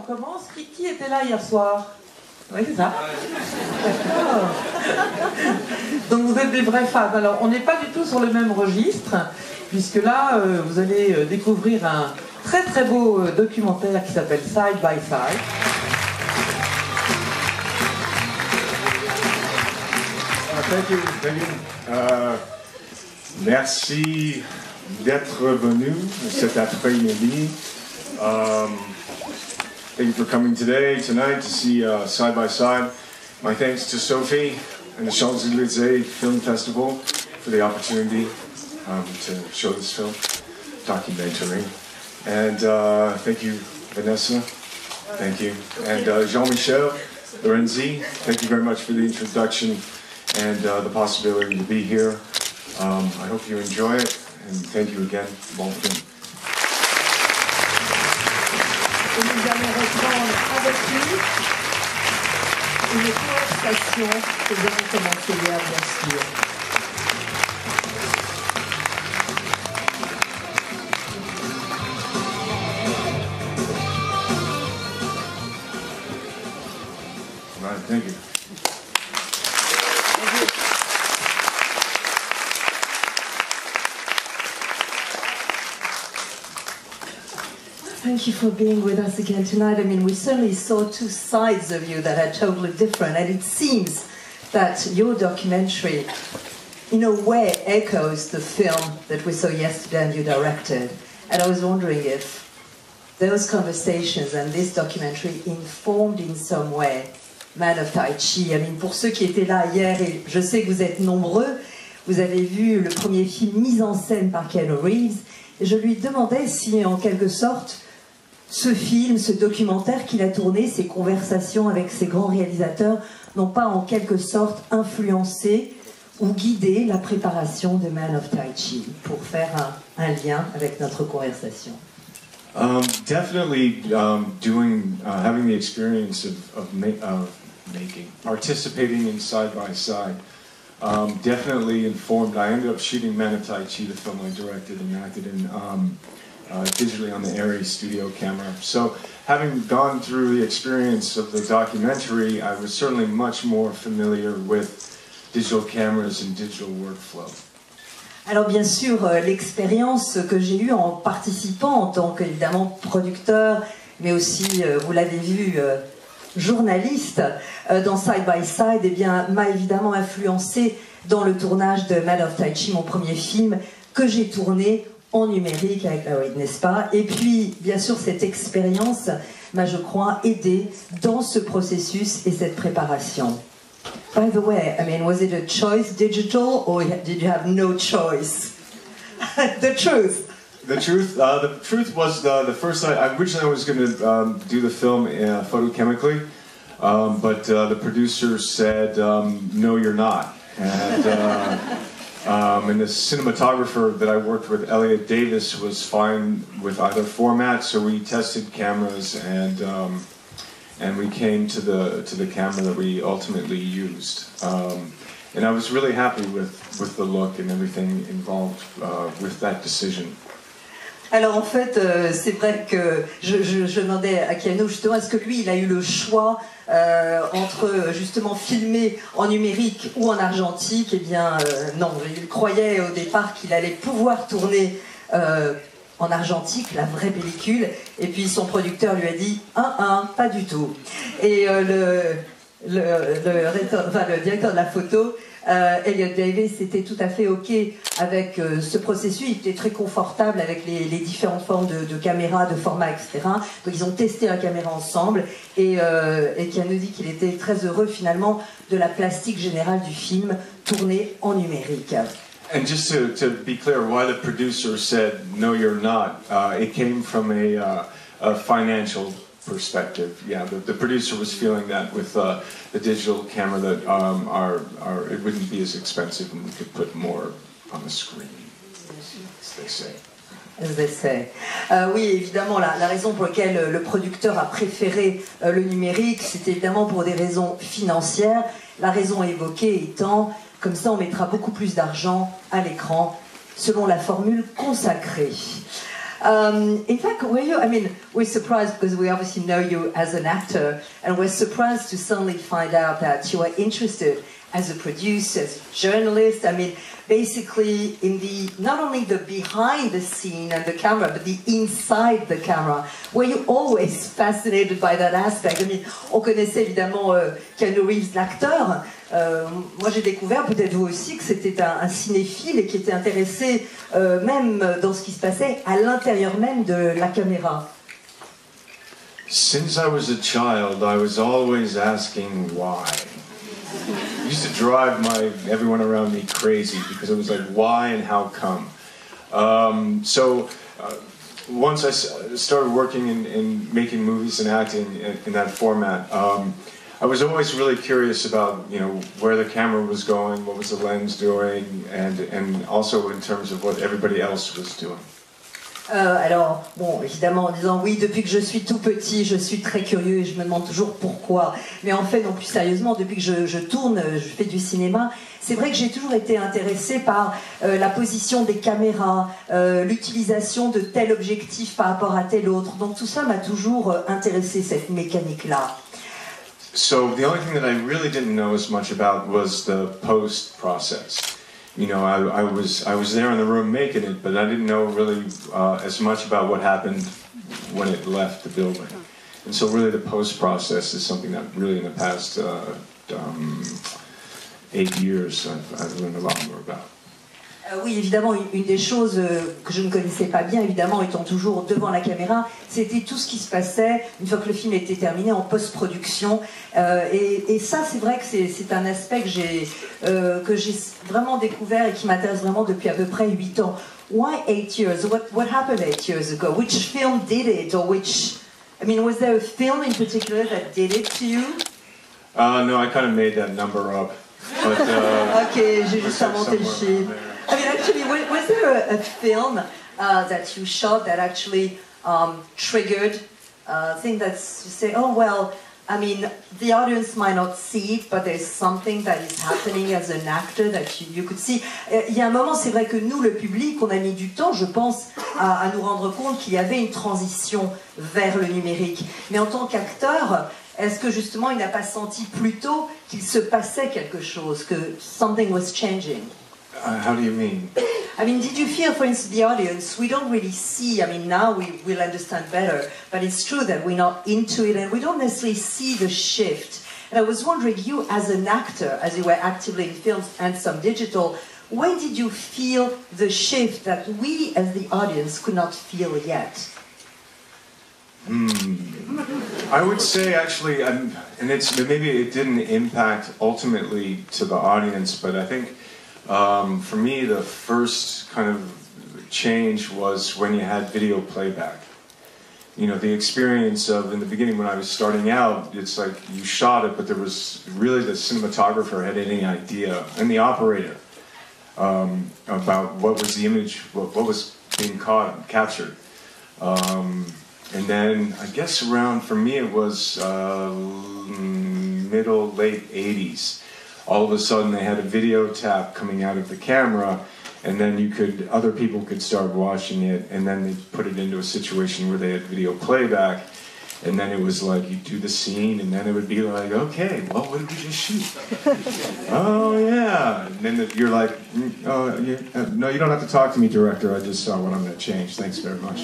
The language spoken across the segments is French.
commence. Qui était là hier soir? Oui, c'est ça. D'accord. Donc vous êtes des vrais fans. Alors, on n'est pas du tout sur le même registre, puisque là, vous allez découvrir un très très beau documentaire qui s'appelle Side by Side. Thank you. Merci d'être venu cet après-midi. Thank you for coming tonight to see Side by Side. My thanks to Sophie and the Champs-Élysées Film Festival for the opportunity to show this film, documentary. And thank you, Vanessa. Thank you. And Jean-Michel Lorenzi, thank you very much for the introduction and the possibility to be here. I hope you enjoy it, and thank you again. Bon film. Et nous allons reprendre avec lui une conversation que nous avons commencée hier, bien sûr. All right, thank you. Thank you for being with us again tonight. I mean, we certainly saw two sides of you that are totally different, and it seems that your documentary, in a way, echoes the film that we saw yesterday and you directed. And I was wondering if those conversations and this documentary informed in some way Man of Tai Chi. I mean, pour ceux qui étaient là hier, et je sais que vous êtes nombreux, vous avez vu le premier film mis en scène par Keanu Reeves, et je lui demandais si, en quelque sorte, ce film, ce documentaire qu'il a tourné, ces conversations avec ces grands réalisateurs, n'ont pas en quelque sorte influencé ou guidé la préparation de Man of Tai Chi, pour faire un lien avec notre conversation. Definitely having the experience of making, participating in Side by Side, definitely informed. I ended up shooting Man of Tai Chi, the film I directed and acted in, digitally on the Arri studio camera. So having gone through the experience of the documentary, I was certainly much more familiar with digital cameras and digital workflow. Alors bien sûr, l'expérience que j'ai eue en participant en tant qu'évidemment producteur, mais aussi, vous l'avez vu, journaliste dans Side by Side, eh bien, m'a évidemment influencé dans le tournage de Man of Tai Chi, mon premier film, que j'ai tourné en numérique avec la Reed, n'est-ce pas? Et puis, bien sûr, cette expérience m'a, je crois, aidé dans ce processus et cette préparation. By the way, I mean, was it a choice digital or did you have no choice? The truth. The truth was the first time. Originally, I was going to do the film photochemically, but the producer said, "No, you're not." And the cinematographer that I worked with, Elliot Davis, was fine with either format. So we tested cameras, and we came to the camera that we ultimately used. And I was really happy with the look and everything involved with that decision. Alors en fait, c'est vrai que je demandais à Keanu justement, est-ce que lui, il a eu le choix entre justement filmer en numérique ou en argentique? Eh bien non, il croyait au départ qu'il allait pouvoir tourner en argentique, la vraie pellicule, et puis son producteur lui a dit « pas du tout ». Et le directeur de la photo, Elliot Davis, était tout à fait OK avec ce processus. Il était très confortable avec les différentes formes de caméra, de format, etc. Donc ils ont testé la caméra ensemble, et qui a nous dit qu'il était très heureux finalement de la plastique générale du film tournée en numérique. And just to be clear, why the producer said, "No, you're not," it came from a financial perspective. Yeah, the producer was feeling that with the digital camera that it wouldn't be as expensive and we could put more on the screen, as they say. As they say. Oui, évidemment, la raison pour laquelle le producteur a préféré le numérique, c'était évidemment pour des raisons financières. La raison évoquée étant, comme ça on mettra beaucoup plus d'argent à l'écran, selon la formule consacrée. In fact, were you, I mean, we're surprised because we obviously know you as an actor, and we're surprised to suddenly find out that you are interested as a producer, as a journalist. I mean, basically in the, not only the behind the scene and the camera, but the inside the camera. Were you always fascinated by that aspect? I mean, on connaissait évidemment Keanu Reeves, l'acteur. Moi j'ai découvert, peut-être vous aussi, que c'était un cinéphile et qui était intéressé même dans ce qui se passait à l'intérieur même de la caméra. Since I was a child, I was always asking why. It used to drive everyone around me crazy because it was like, why and how come? Once I started working in making movies and acting in that format, I was always really curious about, you know, where the camera was going, what was the lens doing, and also in terms of what everybody else was doing. Alors, bon, évidemment, en disant oui, depuis que je suis tout petit, je suis très curieux et je me demande toujours pourquoi. Mais en fait, non, plus sérieusement, depuis que je tourne, je fais du cinéma, c'est vrai que j'ai toujours été intéressée par la position des caméras, l'utilisation de tel objectif par rapport à tel autre. Donc tout ça m'a toujours intéressée, cette mécanique-là. So the only thing that I really didn't know as much about was the post process. You know, I was there in the room making it, but I didn't know really as much about what happened when it left the building. And so really the post process is something that really in the past 8 years I've learned a lot more about. Oui, évidemment, une des choses que je ne connaissais pas bien, évidemment, étant toujours devant la caméra, c'était tout ce qui se passait une fois que le film était terminé en post-production. Et ça, c'est vrai que c'est un aspect que j'ai vraiment découvert et qui m'intéresse vraiment depuis à peu près 8 ans. Why 8 years? What happened 8 years ago? Which film did it? Or which, I mean, was there a film in particular that did it to you? No, I kind of made that number up. But, ok, j'ai juste inventé le chiffre. I mean, actually, was there a film that you shot that actually triggered a thing that you say, oh, well, I mean, the audience might not see it, but there's something that is happening as an actor that you could see. Il y a un moment, c'est vrai que nous, le public, on a mis du temps, je pense, à nous rendre compte qu'il y avait une transition vers le numérique. Mais en tant qu'acteur, est-ce que justement, il n'a pas senti plus tôt qu'il se passait quelque chose, que something was changing? How do you mean? I mean, did you feel, for instance, the audience, we don't really see, I mean, now we will understand better, but it's true that we're not into it and we don't necessarily see the shift. And I was wondering, you as an actor, as you were actively in films and some digital, when did you feel the shift that we as the audience could not feel yet? I would say actually, and maybe it didn't impact ultimately to the audience, but I think for me, the first kind of change was when you had video playback. You know, the experience of, in the beginning when I was starting out, it's like you shot it, but there was really the cinematographer had any idea, and the operator, about what was the image, what was being captured. And then, I guess around, for me it was middle, late 80s. All of a sudden they had a video tap coming out of the camera, and then other people could start watching it, and then they put it into a situation where they had video playback, and then it was like, you do the scene, and then it would be like, okay, well, what did we just shoot? Oh, yeah. And then you're like, oh, no, you don't have to talk to me, director, I just saw what I'm going to change, thanks very much.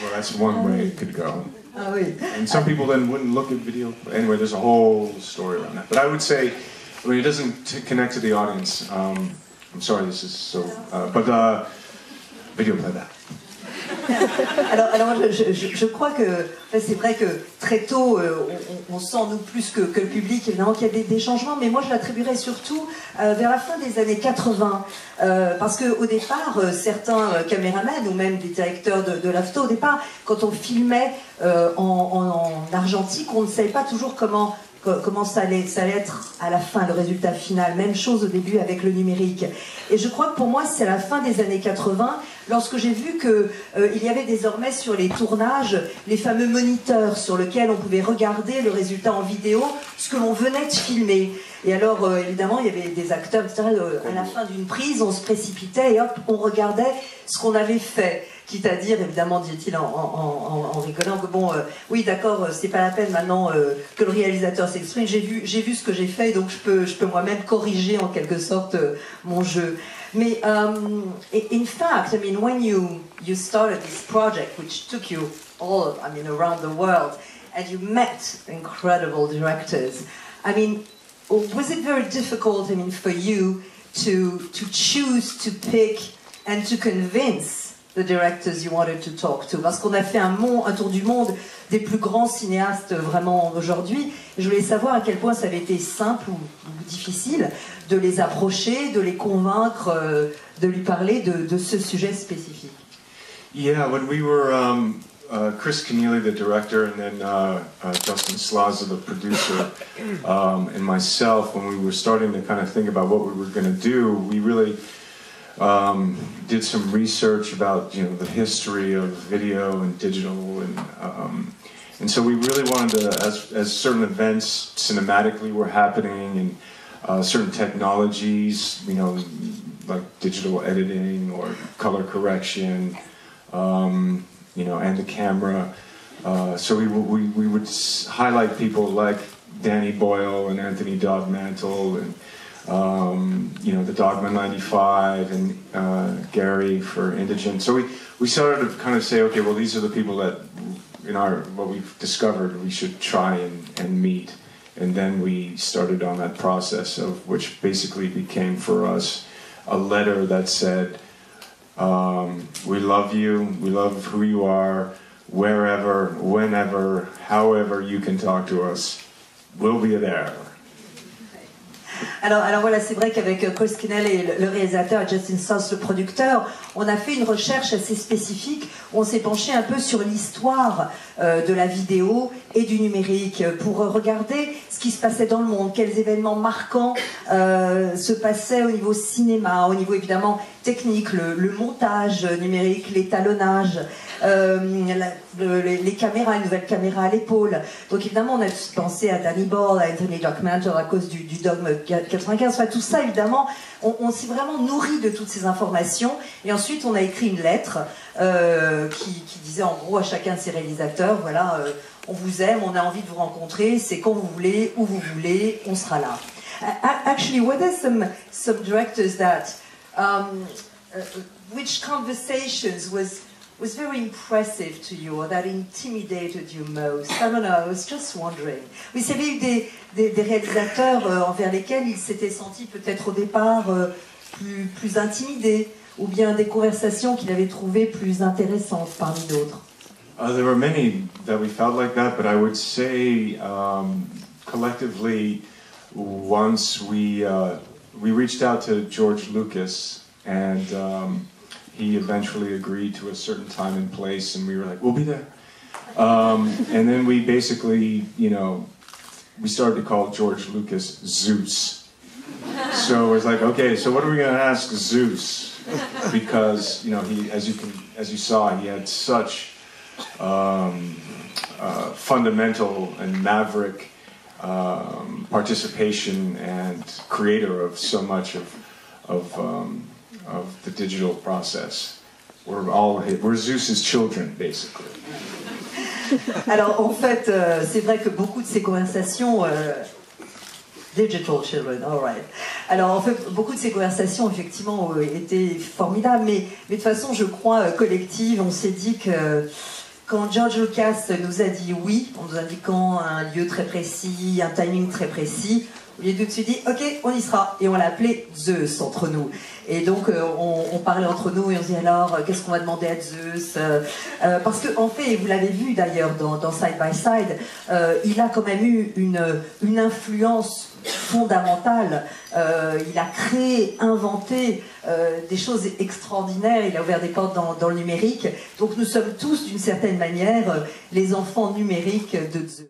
Well, that's one way it could go. Ah oui. And some people then wouldn't look at video. Anyway, there's a whole story around that. But I would say, I mean, it doesn't connect to the audience. I'm sorry, this is so... but video playback. Alors je crois que c'est vrai que très tôt on sent nous plus que le public évidemment qu'il y a des changements, mais moi je l'attribuerais surtout vers la fin des années 80 parce qu'au départ certains caméramans ou même des directeurs de la photo, au départ quand on filmait en argentique, on ne savait pas toujours comment comment ça allait être à la fin, le résultat final. Même chose au début avec le numérique. Et je crois que pour moi, c'est à la fin des années 80, lorsque j'ai vu qu'il y avait désormais sur les tournages les fameux moniteurs sur lesquels on pouvait regarder le résultat en vidéo, ce que l'on venait de filmer. Et alors, évidemment, il y avait des acteurs, etc. À la fin d'une prise, on se précipitait et hop, on regardait ce qu'on avait fait. Quitte à dire, évidemment, dit-il en rigolant, que bon, oui, d'accord, c'est pas la peine maintenant que le réalisateur s'exprime. J'ai vu ce que j'ai fait, donc je peux moi-même corriger en quelque sorte mon jeu. Mais, in fact, I mean, when you started this project, which took you all, I mean, around the world, and you met incredible directors, I mean, was it very difficult, I mean, for you to choose to pick and to convince the directors you wanted to talk to? Parce qu'on a fait un tour du monde des plus grands cinéastes vraiment aujourd'hui. Je voulais savoir à quel point ça avait été simple ou difficile de les approcher, de les convaincre, de lui parler de ce sujet spécifique. Yeah, when we were Chris Kenneally, the director, and then Justin Slaza, the producer, and myself, when we were starting to kind of think about what we were going to do, we really did some research about the history of video and digital, and so we really wanted to, as certain events cinematically were happening and certain technologies, like digital editing or color correction, and the camera. So we would highlight people like Danny Boyle and Anthony Dogmantle and the Dogma 95 and Gary for Indigent. So we started to kind of say, okay, well, these are the people that what we've discovered we should try and meet. And then we started on that process of which basically became for us a letter that said, we love you, we love who you are, wherever, whenever, however you can talk to us, we'll be there. Alors voilà, c'est vrai qu'avec Chris Kenneally, le réalisateur, et Justin Sauce, le producteur, on a fait une recherche assez spécifique où on s'est penché un peu sur l'histoire de la vidéo et du numérique pour regarder ce qui se passait dans le monde, quels événements marquants se passaient au niveau cinéma, au niveau évidemment technique, le montage numérique, l'étalonnage, les caméras, une nouvelle caméra à l'épaule. Donc évidemment, on a pensé à Danny Boyle, à Anthony Dogmantle à cause du dogme 95. Enfin, tout ça, évidemment, on s'est vraiment nourri de toutes ces informations. Et ensuite, on a écrit une lettre qui disait en gros à chacun de ces réalisateurs, voilà, on vous aime, on a envie de vous rencontrer, c'est quand vous voulez, où vous voulez, on sera là. Actually, were there some directors that, which conversations was very impressive to you or that intimidated you most? I don't know, I was just wondering. Oui, il y avait eu des réalisateurs envers lesquels il s'était senti peut-être au départ plus intimidé, ou bien des conversations qu'il avait trouvées plus intéressantes parmi d'autres. There were many that we felt like that, but I would say collectively, once we reached out to George Lucas, and he eventually agreed to a certain time and place, and we were like, we'll be there. And then we basically, we started to call George Lucas Zeus. So it was like, okay, so what are we going to ask Zeus? Because, he, as you saw, he had such fundamental and maverick participation and creator of so much of the digital process. We're Zeus's children, basically. Alors en fait, c'est vrai que beaucoup de ces conversations, digital children, all right. Alors en fait, beaucoup de ces conversations effectivement étaient formidables, mais de toute façon, je crois collective, on s'est dit que quand George Lucas nous a dit oui, en nous indiquant un lieu très précis, un timing très précis, on lui a tout de suite dit ok, on y sera, et on l'a appelé Zeus entre nous. Et donc on parlait entre nous et on se dit alors qu'est-ce qu'on va demander à Zeus, parce que en fait, et vous l'avez vu d'ailleurs dans Side by Side, il a quand même eu une influence fondamentale. Il a créé, inventé des choses extraordinaires, il a ouvert des portes dans le numérique. Donc nous sommes tous d'une certaine manière les enfants numériques de Zeus.